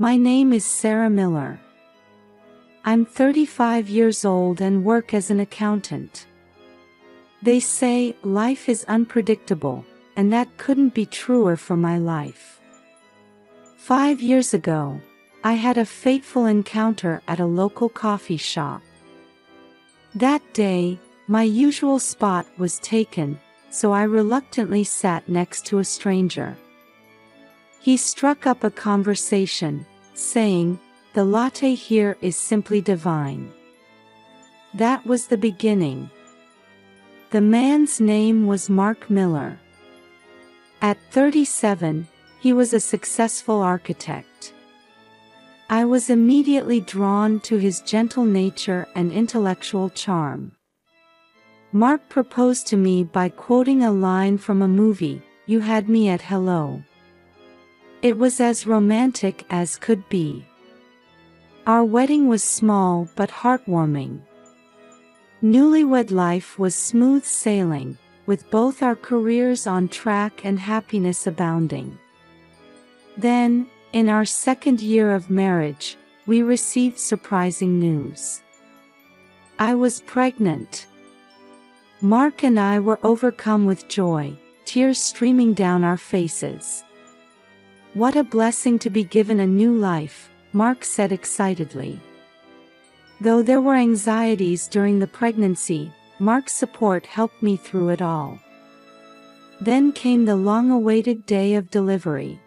My name is Sarah Miller. I'm 35 years old and work as an accountant. They say life is unpredictable, and that couldn't be truer for my life. 5 years ago, I had a fateful encounter at a local coffee shop. That day, my usual spot was taken, so I reluctantly sat next to a stranger. He struck up a conversation, saying, "The latte here is simply divine." That was the beginning. The man's name was Mark Miller. At 37, he was a successful architect. I was immediately drawn to his gentle nature and intellectual charm. Mark proposed to me by quoting a line from a movie, "You had me at hello." It was as romantic as could be. Our wedding was small but heartwarming. Newlywed life was smooth sailing, with both our careers on track and happiness abounding. Then, in our second year of marriage, we received surprising news. I was pregnant. Mark and I were overcome with joy, tears streaming down our faces. "What a blessing to be given a new life," Mark said excitedly. Though there were anxieties during the pregnancy, Mark's support helped me through it all. Then came the long-awaited day of delivery.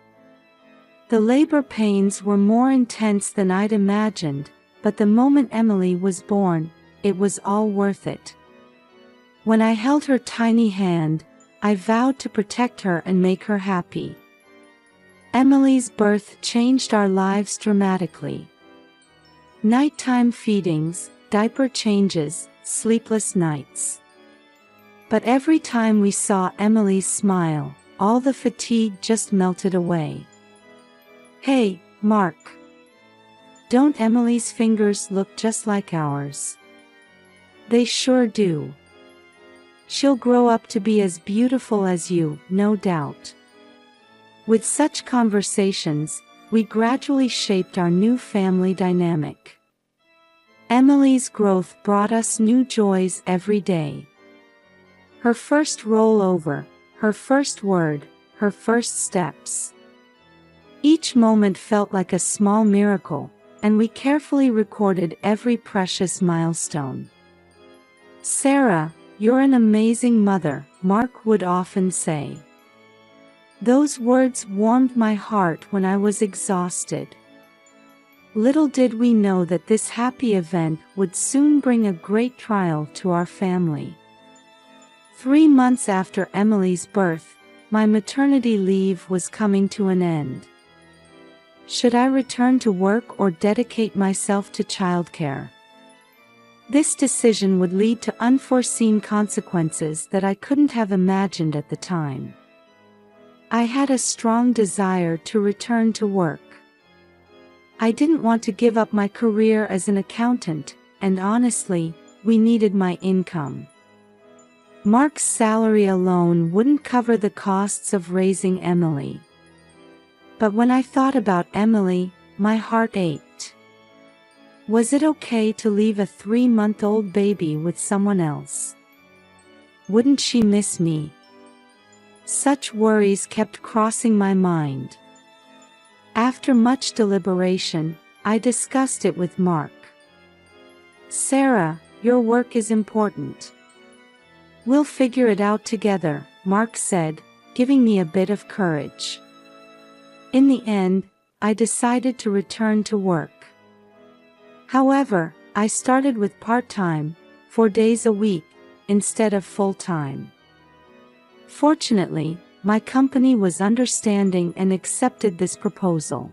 The labor pains were more intense than I'd imagined, but the moment Emily was born, it was all worth it. When I held her tiny hand, I vowed to protect her and make her happy. Emily's birth changed our lives dramatically. Nighttime feedings, diaper changes, sleepless nights. But every time we saw Emily's smile, all the fatigue just melted away. "Hey, Mark. Don't Emily's fingers look just like ours?" "They sure do. She'll grow up to be as beautiful as you, no doubt." With such conversations, we gradually shaped our new family dynamic. Emily's growth brought us new joys every day. Her first rollover, her first word, her first steps. Each moment felt like a small miracle, and we carefully recorded every precious milestone. "Sarah, you're an amazing mother," Mark would often say. Those words warmed my heart when I was exhausted. Little did we know that this happy event would soon bring a great trial to our family. 3 months after Emily's birth, my maternity leave was coming to an end. Should I return to work or dedicate myself to childcare? This decision would lead to unforeseen consequences that I couldn't have imagined at the time. I had a strong desire to return to work. I didn't want to give up my career as an accountant, and honestly, we needed my income. Mark's salary alone wouldn't cover the costs of raising Emily. But when I thought about Emily, my heart ached. Was it okay to leave a 3-month-old baby with someone else? Wouldn't she miss me? Such worries kept crossing my mind. After much deliberation, I discussed it with Mark. "Sarah, your work is important. We'll figure it out together," Mark said, giving me a bit of courage. In the end, I decided to return to work. However, I started with part-time, 4 days a week, instead of full-time. Fortunately, my company was understanding and accepted this proposal.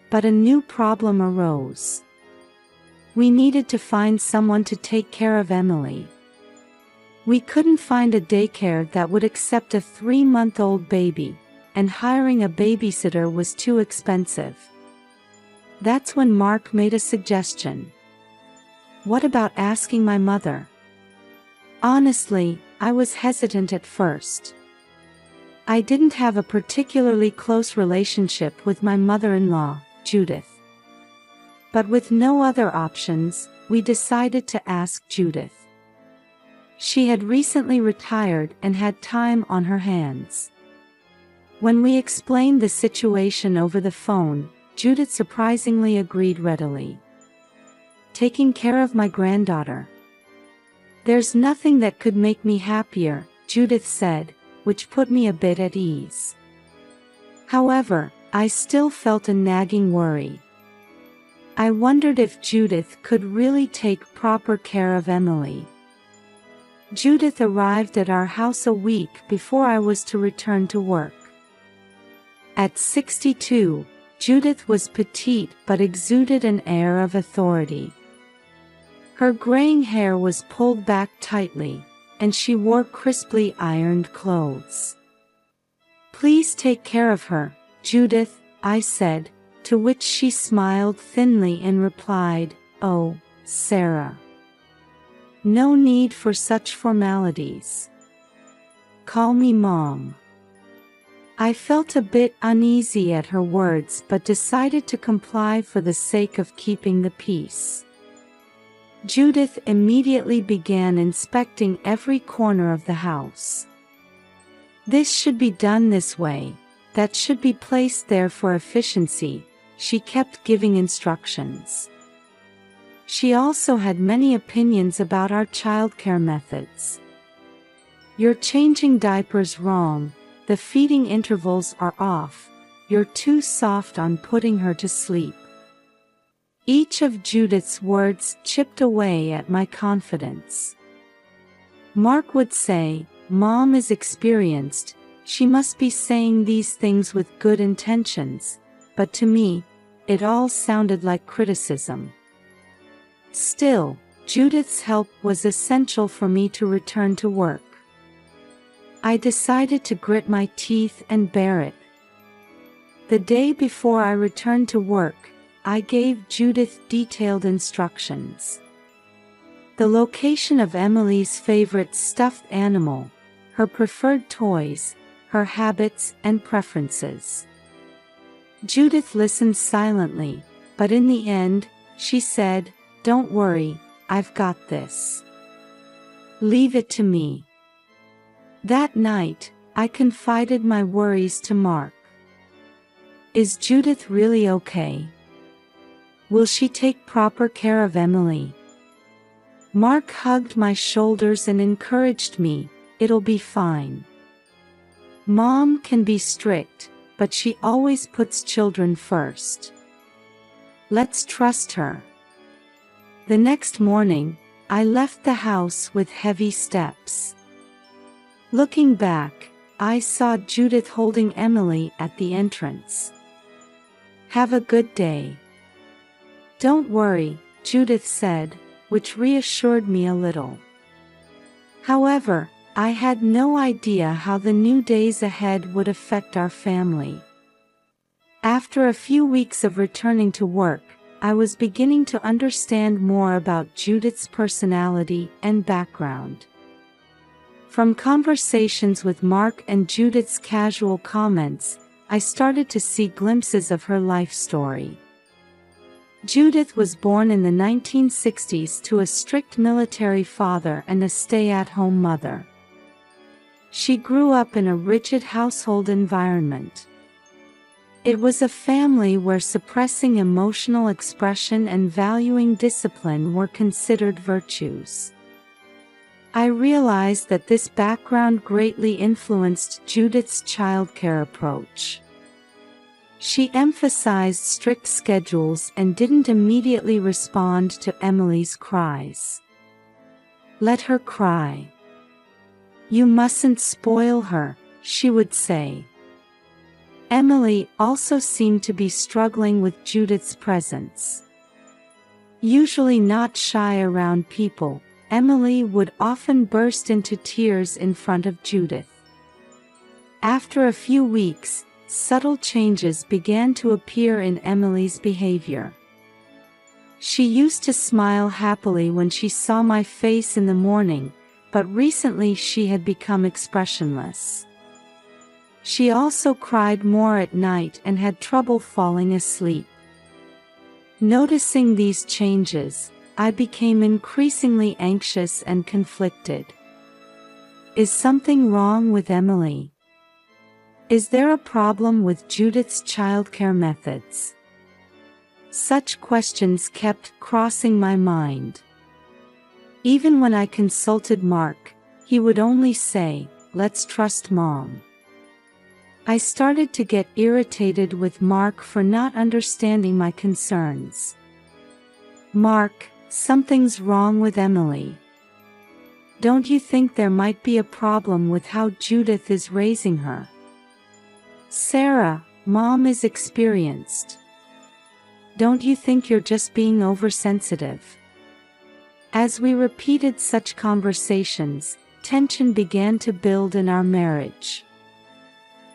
But a new problem arose. We needed to find someone to take care of Emily. We couldn't find a daycare that would accept a 3-month-old baby, and hiring a babysitter was too expensive. That's when Mark made a suggestion. "What about asking my mother?" Honestly, I was hesitant at first. I didn't have a particularly close relationship with my mother-in-law, Judith. But with no other options, we decided to ask Judith. She had recently retired and had time on her hands. When we explained the situation over the phone, Judith surprisingly agreed readily. Taking care of my granddaughter. There's nothing that could make me happier, Judith said, which put me a bit at ease. However, I still felt a nagging worry. I wondered if Judith could really take proper care of Emily. Judith arrived at our house a week before I was to return to work. At 62, Judith was petite but exuded an air of authority. Her graying hair was pulled back tightly, and she wore crisply ironed clothes. "Please take care of her, Judith," I said, to which she smiled thinly and replied, "Oh, Sarah. No need for such formalities. Call me Mom." I felt a bit uneasy at her words but decided to comply for the sake of keeping the peace. Judith immediately began inspecting every corner of the house. "This should be done this way, that should be placed there for efficiency," she kept giving instructions. She also had many opinions about our childcare methods. "You're changing diapers wrong, the feeding intervals are off, you're too soft on putting her to sleep." Each of Judith's words chipped away at my confidence. Mark would say, "Mom is experienced, she must be saying these things with good intentions," but to me, it all sounded like criticism. Still, Judith's help was essential for me to return to work. I decided to grit my teeth and bear it. The day before I returned to work, I gave Judith detailed instructions. The location of Emily's favorite stuffed animal, her preferred toys, her habits and preferences. Judith listened silently, but in the end, she said, "Don't worry, I've got this. Leave it to me." That night, I confided my worries to Mark. "Is Judith really okay? Will she take proper care of Emily?" Mark hugged my shoulders and encouraged me, "It'll be fine. Mom can be strict, but she always puts children first. Let's trust her." The next morning, I left the house with heavy steps. Looking back, I saw Judith holding Emily at the entrance. "Have a good day." "Don't worry," Judith said, which reassured me a little. However, I had no idea how the new days ahead would affect our family. After a few weeks of returning to work, I was beginning to understand more about Judith's personality and background. From conversations with Mark and Judith's casual comments, I started to see glimpses of her life story. Judith was born in the 1960s to a strict military father and a stay-at-home mother. She grew up in a rigid household environment. It was a family where suppressing emotional expression and valuing discipline were considered virtues. I realized that this background greatly influenced Judith's childcare approach. She emphasized strict schedules and didn't immediately respond to Emily's cries. "Let her cry. You mustn't spoil her," she would say. Emily also seemed to be struggling with Judith's presence. Usually not shy around people, Emily would often burst into tears in front of Judith. After a few weeks, subtle changes began to appear in Emily's behavior. She used to smile happily when she saw my face in the morning, but recently she had become expressionless. She also cried more at night and had trouble falling asleep. Noticing these changes, I became increasingly anxious and conflicted. Is something wrong with Emily? Is there a problem with Judith's childcare methods? Such questions kept crossing my mind. Even when I consulted Mark, he would only say, "Let's trust Mom." I started to get irritated with Mark for not understanding my concerns. "Mark, something's wrong with Emily. Don't you think there might be a problem with how Judith is raising her? Sarah, Mom is experienced. Don't you think you're just being oversensitive?" As we repeated such conversations, tension began to build in our marriage.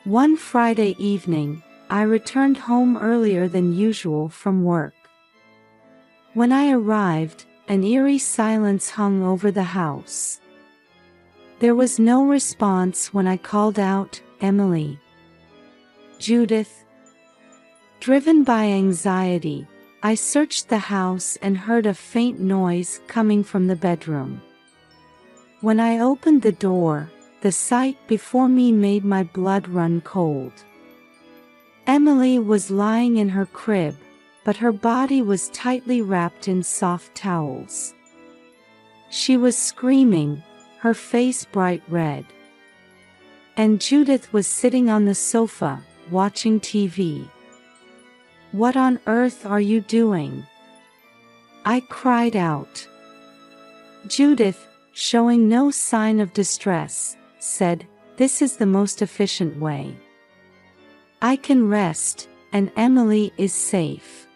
One Friday evening, I returned home earlier than usual from work. When I arrived, an eerie silence hung over the house. There was no response when I called out, "Emily." "Judith." Driven by anxiety, I searched the house and heard a faint noise coming from the bedroom. When I opened the door, the sight before me made my blood run cold. Emily was lying in her crib, but her body was tightly wrapped in soft towels. She was screaming, her face bright red. And Judith was sitting on the sofa, watching TV. "What on earth are you doing?" I cried out. Judith, showing no sign of distress, said, "This is the most efficient way. I can rest, and Emily is safe."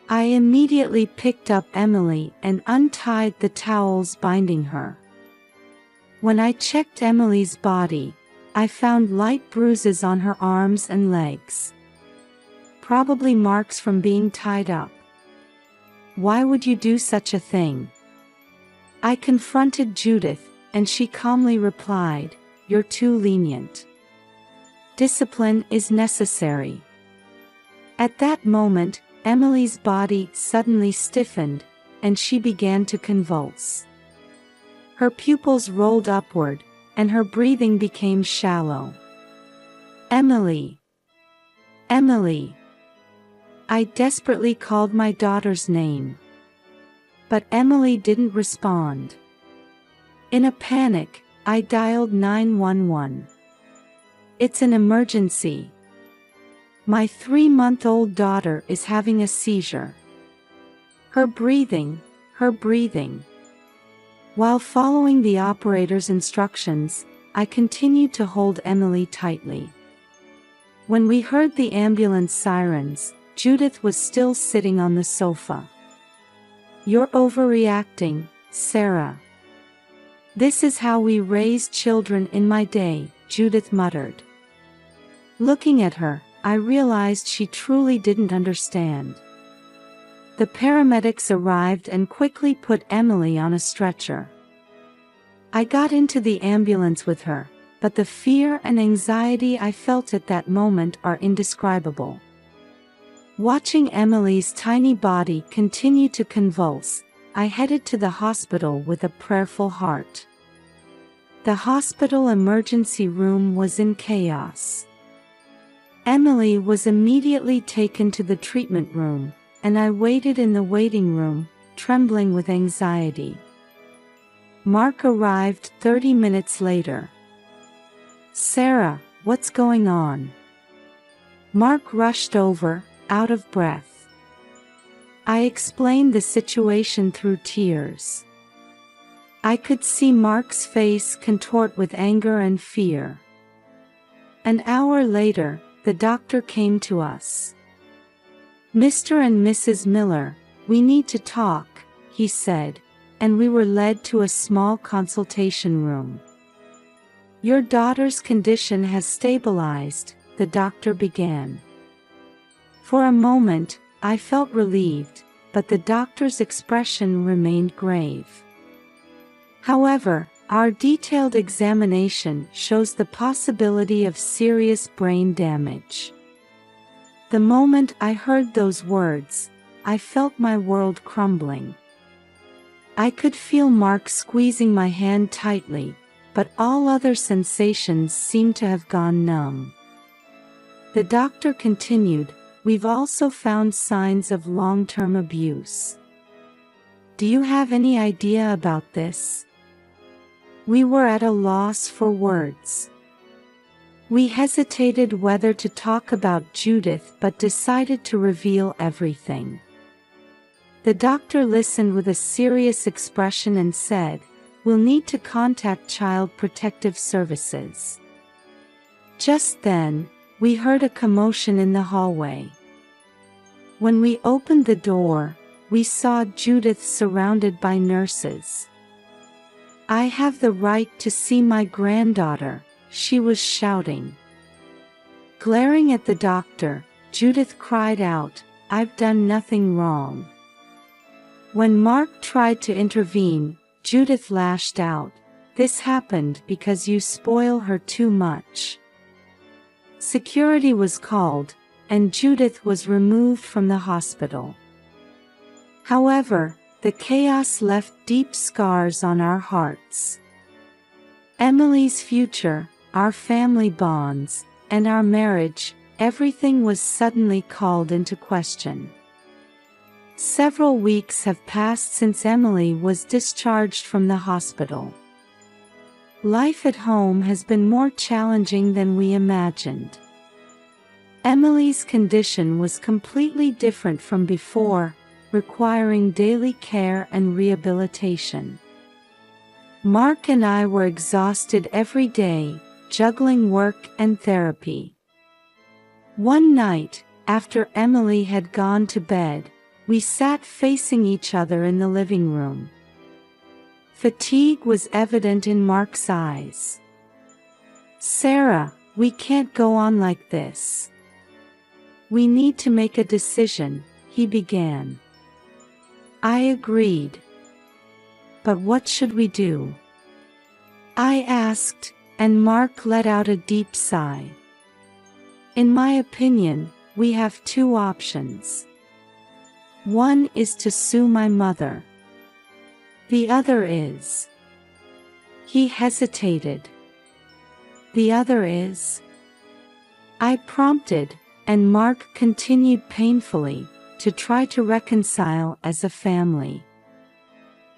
I immediately picked up Emily and untied the towels binding her. When I checked Emily's body, I found light bruises on her arms and legs. Probably marks from being tied up. "Why would you do such a thing?" I confronted Judith, and she calmly replied, "You're too lenient. Discipline is necessary." At that moment, Emily's body suddenly stiffened, and she began to convulse. Her pupils rolled upward, and her breathing became shallow. "Emily! Emily!" I desperately called my daughter's name. But Emily didn't respond. In a panic, I dialed 911. "It's an emergency. My 3-month-old daughter is having a seizure. Her breathing. While following the operator's instructions, I continued to hold Emily tightly. When we heard the ambulance sirens, Judith was still sitting on the sofa. "You're overreacting, Sarah. This is how we raise children in my day," Judith muttered. Looking at her, I realized she truly didn't understand. The paramedics arrived and quickly put Emily on a stretcher. I got into the ambulance with her, but the fear and anxiety I felt at that moment are indescribable. Watching Emily's tiny body continue to convulse, I headed to the hospital with a prayerful heart. The hospital emergency room was in chaos. Emily was immediately taken to the treatment room, and I waited in the waiting room, trembling with anxiety. Mark arrived 30 minutes later. "Sarah, what's going on?" Mark rushed over, out of breath. I explained the situation through tears. I could see Mark's face contort with anger and fear. An hour later, the doctor came to us. "Mr. and Mrs. Miller, we need to talk," he said, and we were led to a small consultation room. "Your daughter's condition has stabilized," the doctor began. For a moment, I felt relieved, but the doctor's expression remained grave. However, our detailed examination shows the possibility of serious brain damage. The moment I heard those words, I felt my world crumbling. I could feel Mark squeezing my hand tightly, but all other sensations seemed to have gone numb. The doctor continued, "We've also found signs of long-term abuse. Do you have any idea about this?" We were at a loss for words. We hesitated whether to talk about Judith but decided to reveal everything. The doctor listened with a serious expression and said, "We'll need to contact Child Protective Services." Just then, we heard a commotion in the hallway. When we opened the door, we saw Judith surrounded by nurses. "I have the right to see my granddaughter," she was shouting. Glaring at the doctor, Judith cried out, "I've done nothing wrong." When Mark tried to intervene, Judith lashed out, "This happened because you spoil her too much." Security was called, and Judith was removed from the hospital. However, the chaos left deep scars on our hearts. Emily's future, our family bonds, and our marriage, everything was suddenly called into question. Several weeks have passed since Emily was discharged from the hospital. Life at home has been more challenging than we imagined. Emily's condition was completely different from before, requiring daily care and rehabilitation. Mark and I were exhausted every day, juggling work and therapy. One night, after Emily had gone to bed, we sat facing each other in the living room. Fatigue was evident in Mark's eyes. "Sarah, we can't go on like this. We need to make a decision," he began. I agreed. "But what should we do?" I asked, and Mark let out a deep sigh. "In my opinion, we have two options. One is to sue my mother. The other is..." He hesitated. "The other is..." I prompted, and Mark continued painfully, "to try to reconcile as a family."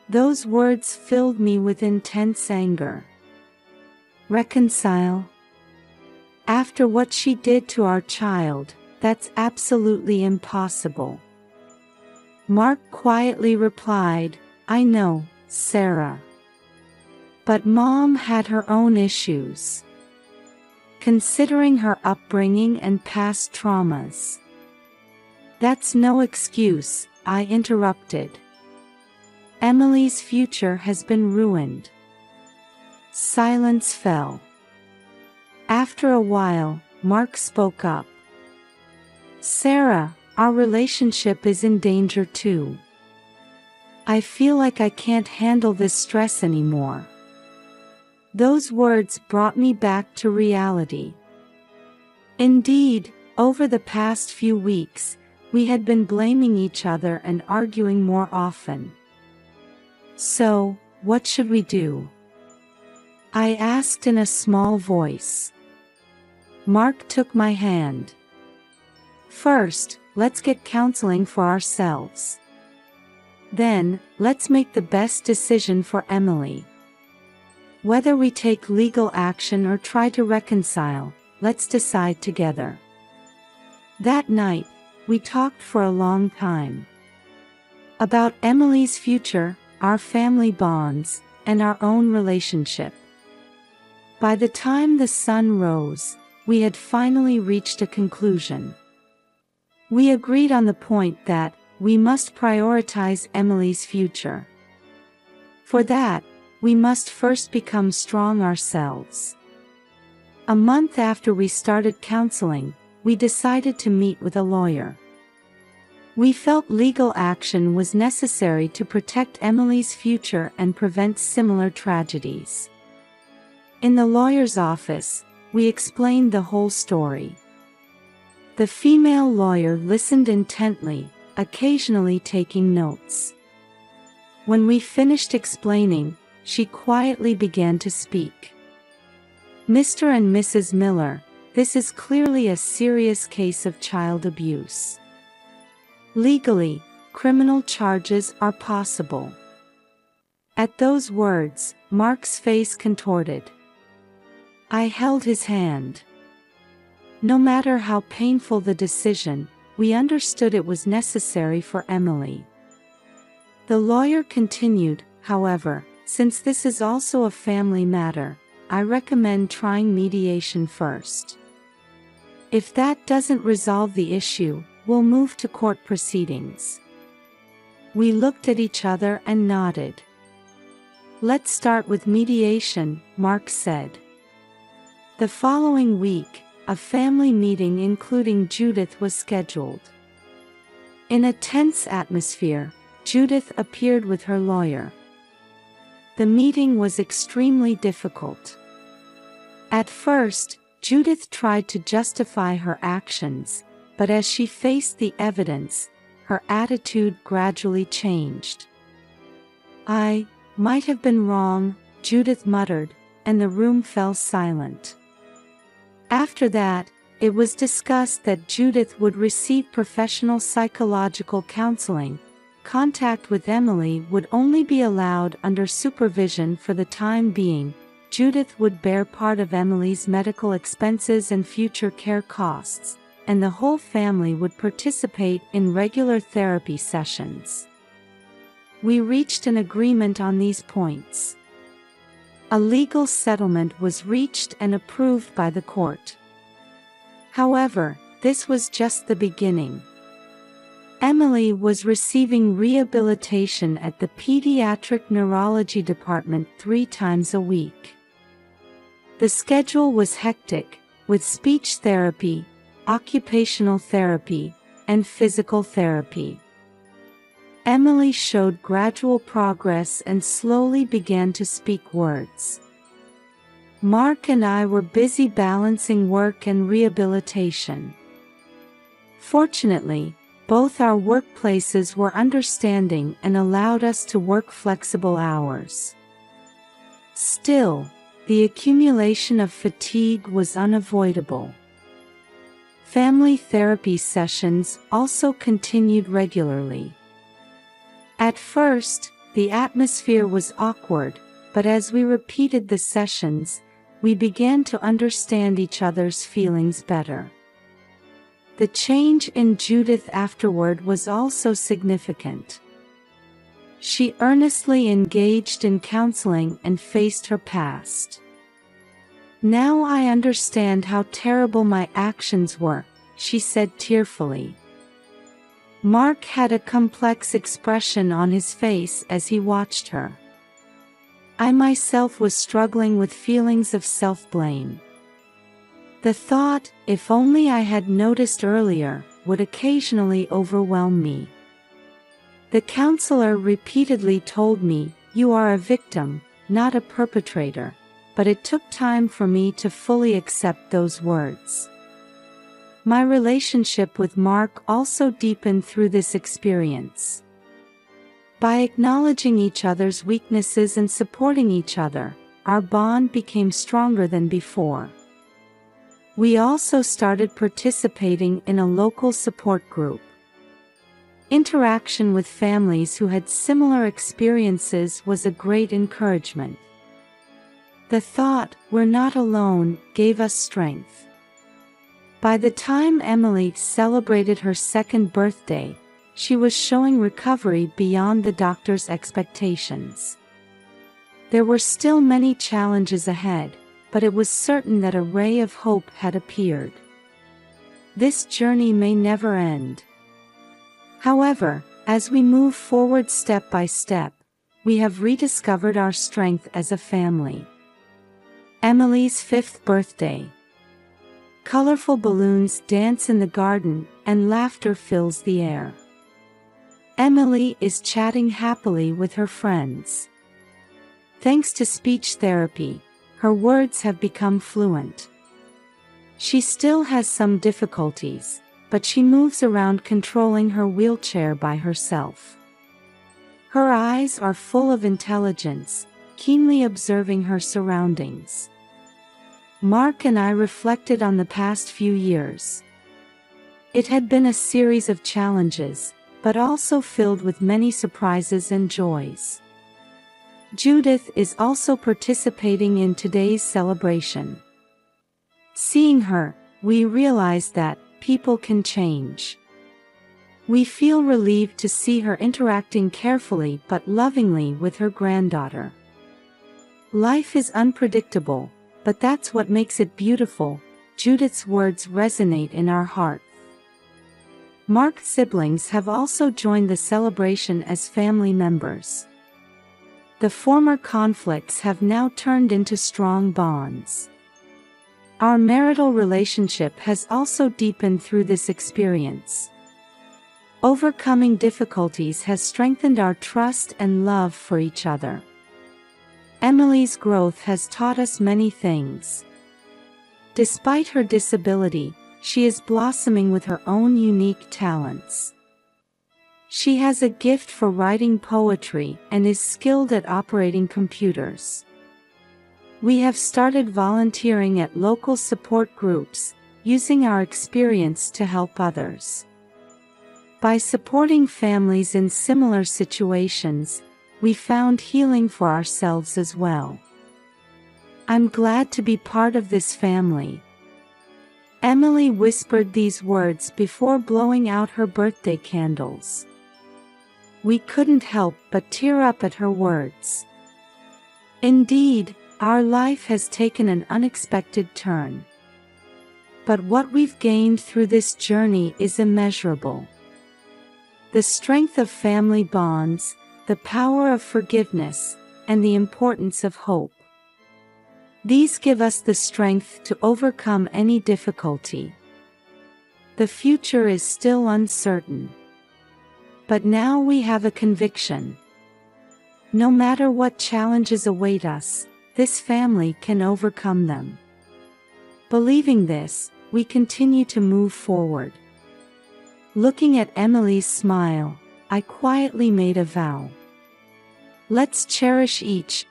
Those words filled me with intense anger. Reconcile? After what she did to our child, that's absolutely impossible. Mark quietly replied, "I know, Sarah. But Mom had her own issues. Considering her upbringing and past traumas." "That's no excuse," I interrupted. "Emily's future has been ruined." Silence fell. After a while, Mark spoke up. "Sarah, our relationship is in danger too. I feel like I can't handle this stress anymore." Those words brought me back to reality. Indeed, over the past few weeks, we had been blaming each other and arguing more often. "So, what should we do?" I asked in a small voice. Mark took my hand. "First, let's get counseling for ourselves. Then, let's make the best decision for Emily. Whether we take legal action or try to reconcile, let's decide together." That night, we talked for a long time. About Emily's future, our family bonds, and our own relationship. By the time the sun rose, we had finally reached a conclusion. We agreed on the point that we must prioritize Emily's future. For that, we must first become strong ourselves. A month after we started counseling, we decided to meet with a lawyer. We felt legal action was necessary to protect Emily's future and prevent similar tragedies. In the lawyer's office, we explained the whole story. The female lawyer listened intently, occasionally taking notes. When we finished explaining, she quietly began to speak. "Mr. and Mrs. Miller, this is clearly a serious case of child abuse. Legally, criminal charges are possible." At those words, Mark's face contorted. I held his hand. No matter how painful the decision, we understood it was necessary for Emily. The lawyer continued, "However, since this is also a family matter, I recommend trying mediation first. If that doesn't resolve the issue, we'll move to court proceedings." We looked at each other and nodded. "Let's start with mediation," Mark said. The following week, a family meeting including Judith was scheduled. In a tense atmosphere, Judith appeared with her lawyer. The meeting was extremely difficult. At first, Judith tried to justify her actions, but as she faced the evidence, her attitude gradually changed. "I might have been wrong," Judith muttered, and the room fell silent. After that, it was discussed that Judith would receive professional psychological counseling. Contact with Emily would only be allowed under supervision for the time being. Judith would bear part of Emily's medical expenses and future care costs, and the whole family would participate in regular therapy sessions. We reached an agreement on these points. A legal settlement was reached and approved by the court. However, this was just the beginning. Emily was receiving rehabilitation at the pediatric neurology department 3 times a week. The schedule was hectic, with speech therapy, occupational therapy, and physical therapy. Emily showed gradual progress and slowly began to speak words. Mark and I were busy balancing work and rehabilitation. Fortunately, both our workplaces were understanding and allowed us to work flexible hours. Still, the accumulation of fatigue was unavoidable. Family therapy sessions also continued regularly. At first, the atmosphere was awkward, but as we repeated the sessions, we began to understand each other's feelings better. The change in Judith afterward was also significant. She earnestly engaged in counseling and faced her past. "Now I understand how terrible my actions were," she said tearfully. Mark had a complex expression on his face as he watched her. I myself was struggling with feelings of self-blame. The thought, "If only I had noticed earlier," would occasionally overwhelm me. The counselor repeatedly told me, "You are a victim, not a perpetrator," but it took time for me to fully accept those words. My relationship with Mark also deepened through this experience. By acknowledging each other's weaknesses and supporting each other, our bond became stronger than before. We also started participating in a local support group. Interaction with families who had similar experiences was a great encouragement. The thought, "We're not alone," gave us strength. By the time Emily celebrated her 2nd birthday, she was showing recovery beyond the doctor's expectations. There were still many challenges ahead, but it was certain that a ray of hope had appeared. This journey may never end. However, as we move forward step by step, we have rediscovered our strength as a family. Emily's 5th birthday. Colorful balloons dance in the garden, and laughter fills the air. Emily is chatting happily with her friends. Thanks to speech therapy, her words have become fluent. She still has some difficulties, but she moves around controlling her wheelchair by herself. Her eyes are full of intelligence, keenly observing her surroundings. Mark and I reflected on the past few years. It had been a series of challenges, but also filled with many surprises and joys. Judith is also participating in today's celebration. Seeing her, we realize that people can change. We feel relieved to see her interacting carefully but lovingly with her granddaughter. Life is unpredictable, but that's what makes it beautiful. Judith's words resonate in our heart. Mark's siblings have also joined the celebration as family members. The former conflicts have now turned into strong bonds. Our marital relationship has also deepened through this experience. Overcoming difficulties has strengthened our trust and love for each other. Emily's growth has taught us many things. Despite her disability, she is blossoming with her own unique talents. She has a gift for writing poetry and is skilled at operating computers. We have started volunteering at local support groups, using our experience to help others. By supporting families in similar situations, we found healing for ourselves as well. I'm glad to be part of this family. Emily whispered these words before blowing out her birthday candles. We couldn't help but tear up at her words. Indeed, our life has taken an unexpected turn. But what we've gained through this journey is immeasurable. The strength of family bonds, the power of forgiveness, and the importance of hope. These give us the strength to overcome any difficulty. The future is still uncertain. But now we have a conviction. No matter what challenges await us, this family can overcome them. Believing this, we continue to move forward. Looking at Emily's smile, I quietly made a vow. Let's cherish each